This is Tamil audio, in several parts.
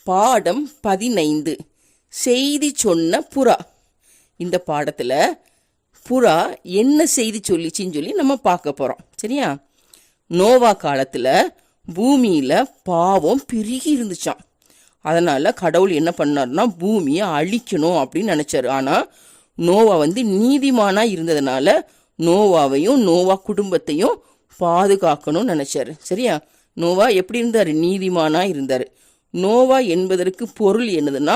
பாடம் 15 செய்தி சொன்ன புறா. இந்த பாடத்துல புறா என்ன செய்தி சொல்லிச்சின்னு சொல்லி நம்ம பார்க்க போறோம். சரியா? நோவா காலத்துல பூமியில பாவம் பெருகி இருந்துச்சான். அதனால கடவுள் என்ன பண்ணாருன்னா பூமியை அழிக்கணும் அப்படின்னு நினைச்சாரு. ஆனா நோவா நீதிமானா இருந்ததுனால நோவாவையும் நோவா குடும்பத்தையும் பாதுகாக்கணும்னு நினைச்சாரு. சரியா? நோவா எப்படி இருந்தாரு? நீதிமானா இருந்தாரு. நோவா என்பதற்கு பொருள் என்னதுன்னா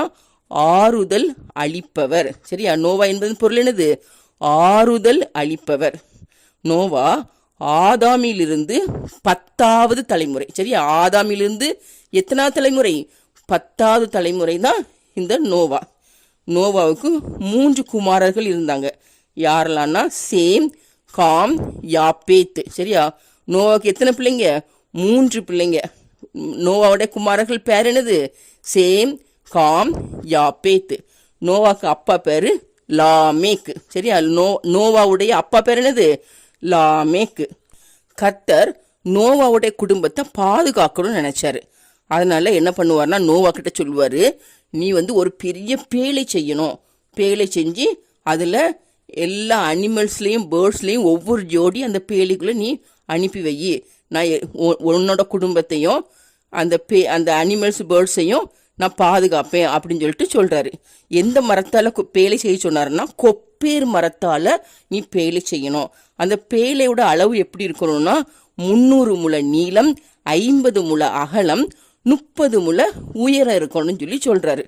ஆறுதல் அளிப்பவர். சரியா? நோவா என்பதன் பொருள் என்னது? ஆறுதல் அளிப்பவர். நோவா ஆதாமிலிருந்து 10வது தலைமுறை. சரியா? ஆதாமிலிருந்து எத்தனாவது தலைமுறை? 10வது தலைமுறை தான் இந்த நோவா. நோவாவுக்கு 3 குமாரர்கள் இருந்தாங்க. யாரெல்லாம்னா சேம், காம், யாப்பேத். சரியா? நோவாவுக்கு எத்தனை பிள்ளைங்க? 3 பிள்ளைங்க. நோவாவுடைய குமாரர்கள் பேர் என்னது? Same, com, யாப்பேத். நோவாக்கு அப்பா பேரு லாமேக். சரியா? நோவாவுடைய அப்பா பேர் என்னது? லாமேக். கர்த்தர் நோவாவுடைய குடும்பத்தை பாதுகாக்கணும்னு நினைச்சாரு. அதனால என்ன பண்ணுவார்னா நோவா கிட்ட சொல்லுவாரு, நீ ஒரு பெரிய பேழை செய்யணும். பேழை செஞ்சு அதுல எல்லா அனிமல்ஸ்லயும் பேர்ட்ஸ்லயும் ஒவ்வொரு ஜோடி அந்த பேழைக்குள்ள நீ அனுப்பி வை. நான் உன்னோட குடும்பத்தையும் அந்த அனிமல்ஸ் பேர்ட்ஸையும் நான் பாதுகாப்பேன் அப்படின்னு சொல்லிட்டு சொல்றாரு. எந்த மரத்தால பேழை செய்ய சொன்னாருன்னா கொப்பேர் மரத்தால நீ பேழை செய்யணும். அந்த பேழையோட அளவு எப்படி இருக்கணும்னா 300 முழ நீளம், 50 முழ அகலம், 30 முழ உயரம் இருக்கணும்னு சொல்லி சொல்றாரு.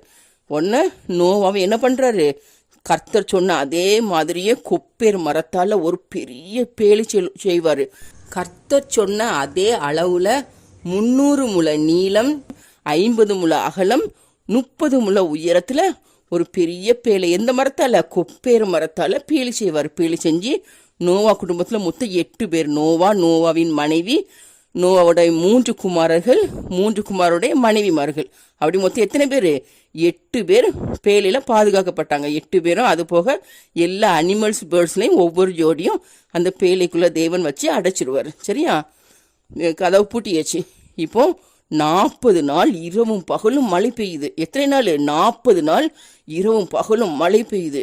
உடனே நோவாவை என்ன பண்றாரு? கர்த்தர் சொன்ன அதே மாதிரியே கொப்பேர் மரத்தால ஒரு பெரிய பேழை செய்வாரு. கர்த்தர் சொன்ன அதே அளவுல 300 முழ நீளம், 50 முழ அகலம், 30 முழ உயரத்துல ஒரு பெரிய பேழை. எந்த மரத்தால? கொப்பேர் மரத்தால பேழை செய்வார். பேழை செஞ்சு நோவா குடும்பத்துல மொத்தம் 8 பேர். நோவா, நோவாவின் மனைவி, நோவாவுடைய 3 குமாரர்கள், 3 குமாரோடைய மனைவிமார்கள். அப்படி மொத்தம் எத்தனை பேர்? 8 பேர் பேழையில பாதுகாக்கப்பட்டாங்க. 8 பேரும். அது போக எல்லா அனிமல்ஸ் பேர்ட்ஸ்லையும் ஒவ்வொரு ஜோடியும் அந்த பேழைக்குள்ள தேவன் வச்சு அடைச்சிருவார். சரியா? கதவு பூட்டியாச்சு. இப்போ 40 நாள் இரவும் பகலும் மழை பெய்யுது. எத்தனை நாள்? 40 நாள் இரவும் பகலும் மழை பெய்யுது.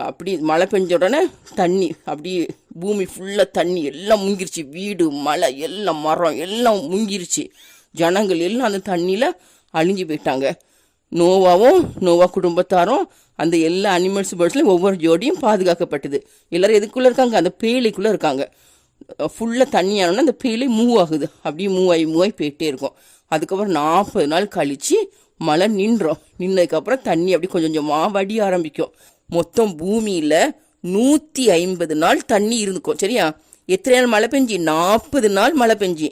அப்படி மழை பெஞ்ச உடனே தண்ணி அப்படி பூமி ஃபுல்லா தண்ணி எல்லாம் முங்கிருச்சு. வீடு, மலை, எல்லாம் மரம் எல்லாம் முங்கிருச்சு. ஜனங்கள் எல்லாம் அந்த தண்ணியில அழிஞ்சு போயிட்டாங்க. நோவாவும் நோவா குடும்பத்தாரும் அந்த எல்லா அனிமல்ஸ் பேர்ட்ஸ்லையும் ஒவ்வொரு ஜோடியும் பாதுகாக்கப்பட்டது. எல்லாரும் எதுக்குள்ள இருக்காங்க? அந்த பேழைக்குள்ள இருக்காங்க. ஃபுல்லாக தண்ணியானோன்னா அந்த பேழை மூவ் ஆகுது. அப்படியே மூவாய் போயிட்டே இருக்கும். அதுக்கப்புறம் 40 நாள் கழிச்சு மழை நின்றோம். நின்னதுக்கப்புறம் தண்ணி அப்படி கொஞ்சம் கொஞ்சமாக வடிய ஆரம்பிக்கும். மொத்தம் பூமியில 150 நாள் தண்ணி இருந்துக்கும். சரியா? எத்தனை நாள் மழை பெஞ்சி? 40 நாள் மழை பெஞ்சி.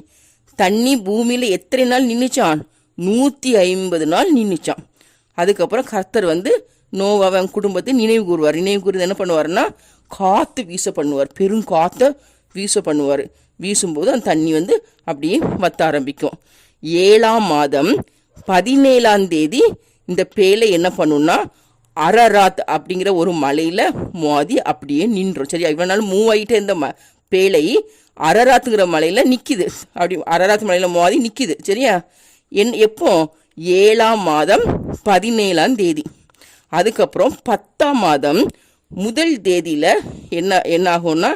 தண்ணி பூமியில எத்தனை நாள் நின்றுச்சான்? 150 நாள் நின்றுச்சான். அதுக்கப்புறம் கர்த்தர் நோவாவை குடும்பத்தை நினைவு கூறுவார். நினைவு கூறுவது என்ன பண்ணுவாருன்னா காற்று வீச பண்ணுவார். பெரும் காற்றை வீச பண்ணுவார். வீசும்போது அந்த தண்ணி அப்படியே வத்த ஆரம்பிக்கும். 7ஆம் மாதம் 17ஆம் தேதி இந்த பேழை என்ன பண்ணுன்னா அரராத் அப்படிங்கிற ஒரு மலையில மோதி அப்படியே நின்றோம். சரியா? இவ்வளவு நாள் மூவ் ஆகிட்டே இந்த பேழை அரராத்துங்கிற மலையில நிக்குது. அப்படி அரராத் மலையில மோதி நிக்குது. சரியா? எப்போ? 7ஆம் மாதம் 17ஆம் தேதி. அதுக்கப்புறம் 10ஆம் மாதம் 1 தேதியில என்ன ஆகும்னா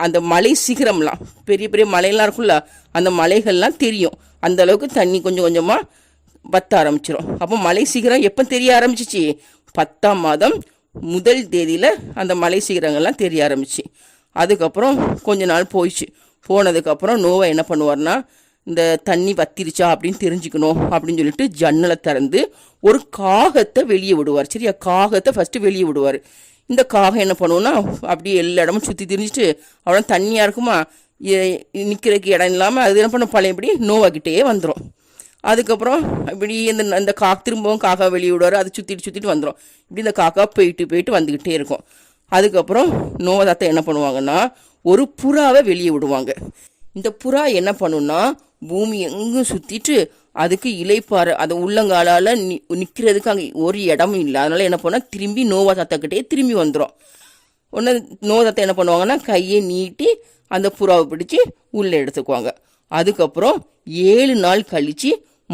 அந்த மலை சிகரம்லாம் பெரிய பெரிய மலையெல்லாம் இருக்குல்ல, அந்த மலைகள்லாம் தெரியும். அந்த அளவுக்கு தண்ணி கொஞ்சம் கொஞ்சமா வத்த ஆரம்பிச்சிடும். அப்போ மலை சிகரம் எப்போ தெரிய ஆரம்பிச்சிச்சு? 10ஆம் மாதம் 1 தேதியில அந்த மலை சிகரங்கள்லாம் தெரிய ஆரம்பிச்சு. அதுக்கப்புறம் கொஞ்ச நாள் போயிடுச்சு. போனதுக்கப்புறம் நோவா என்ன பண்ணுவார்னா இந்த தண்ணி வத்திருச்சா அப்படின்னு தெரிஞ்சுக்கணும் அப்படின்னு சொல்லிட்டு ஜன்னலை திறந்து ஒரு காகத்தை வெளியே விடுவார். சரியா? காகத்தை ஃபர்ஸ்ட் வெளியே விடுவார். இந்த காகம் என்ன பண்ணுவோம்னா அப்படியே எல்லா இடமும் சுற்றி திரிஞ்சிட்டு அவ்வளோ தண்ணியாக இருக்குமா, நிற்கிறதுக்கு இடம் இல்லாமல் அது என்ன பண்ண பழையபடி நோவாக்கிட்டே வந்துடும். அதுக்கப்புறம் இப்படி இந்த திரும்பவும் காக்கா வெளியே விடுவார். அது சுற்றிட்டு வந்துடும். இப்படி இந்த காக்கா போயிட்டு வந்துக்கிட்டே இருக்கும். அதுக்கப்புறம் நோவா தாத்தா என்ன பண்ணுவாங்கன்னா ஒரு புறாவை வெளியே விடுவாங்க. இந்த புறா என்ன பண்ணுன்னா பூமி எங்கும் சுற்றிட்டு அதுக்கு இலைப்பாறை, அதை உள்ளங்காலால் நிற்கிறதுக்கு அங்கே ஒரு இடமும் இல்லை. அதனால என்ன பண்ணால் திரும்பி நோவா தாத்தாக்கிட்டே திரும்பி வந்துடும். ஒன்று நோவா தாத்தா என்ன பண்ணுவாங்கன்னா கையை நீட்டி அந்த புறாவை பிடிச்சி உள்ளே எடுத்துக்குவாங்க. அதுக்கப்புறம் 7 நாள் கழித்து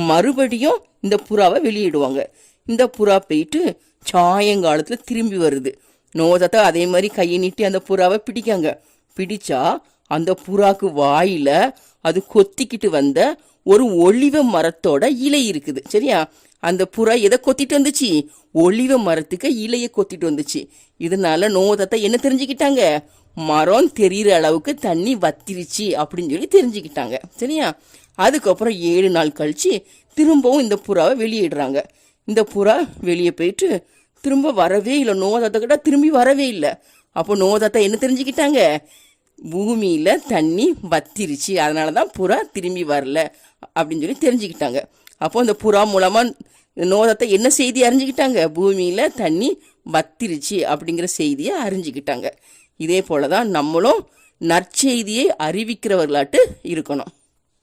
மறுபடியும் இந்த புறாவை வெளியிடுவாங்க. இந்த புறா போயிட்டு சாயங்காலத்துல திரும்பி வருது. நோவதாத்தா அதே மாதிரி கையை நீட்டி அந்த புறாவை பிடிக்காங்க. பிடிச்சா அந்த புறாக்கு வாயில அது கொத்திக்கிட்டு வந்த ஒரு ஒலிவ மரத்தோட இலை இருக்குது. சரியா? அந்த புறா எதை கொத்திட்டு வந்துச்சு? ஒலிவ மரத்துக்கு இலைய கொத்திட்டு வந்துச்சு. இதனால நோவதாத்தா என்ன தெரிஞ்சுக்கிட்டாங்க? மரம் தெரிகிற அளவுக்கு தண்ணி வத்திருச்சு அப்படின்னு சொல்லி தெரிஞ்சுக்கிட்டாங்க. சரியா? அதுக்கப்புறம் 7 நாள் கழிச்சு திரும்பவும் இந்த புறாவை வெளியிடுறாங்க. இந்த புறா வெளியே போயிட்டு திரும்ப வரவே இல்லை. நோவதாத்தா கிட்ட திரும்பி வரவே இல்லை. அப்போ நோவதாத்தா என்ன தெரிஞ்சுக்கிட்டாங்க? பூமியில தண்ணி வத்திருச்சு, அதனாலதான் புறா திரும்பி வரல அப்படின்னு சொல்லி தெரிஞ்சுக்கிட்டாங்க. அப்போ இந்த புறா மூலமா நோவதாத்தா என்ன செய்தி அறிஞ்சுக்கிட்டாங்க? பூமியில தண்ணி வத்திருச்சு அப்படிங்கிற செய்தியை அறிஞ்சுக்கிட்டாங்க. இதே போலதான் நம்மளும் நற்செய்தியை அறிவிக்கிறவர்களாட்டு இருக்கணும்.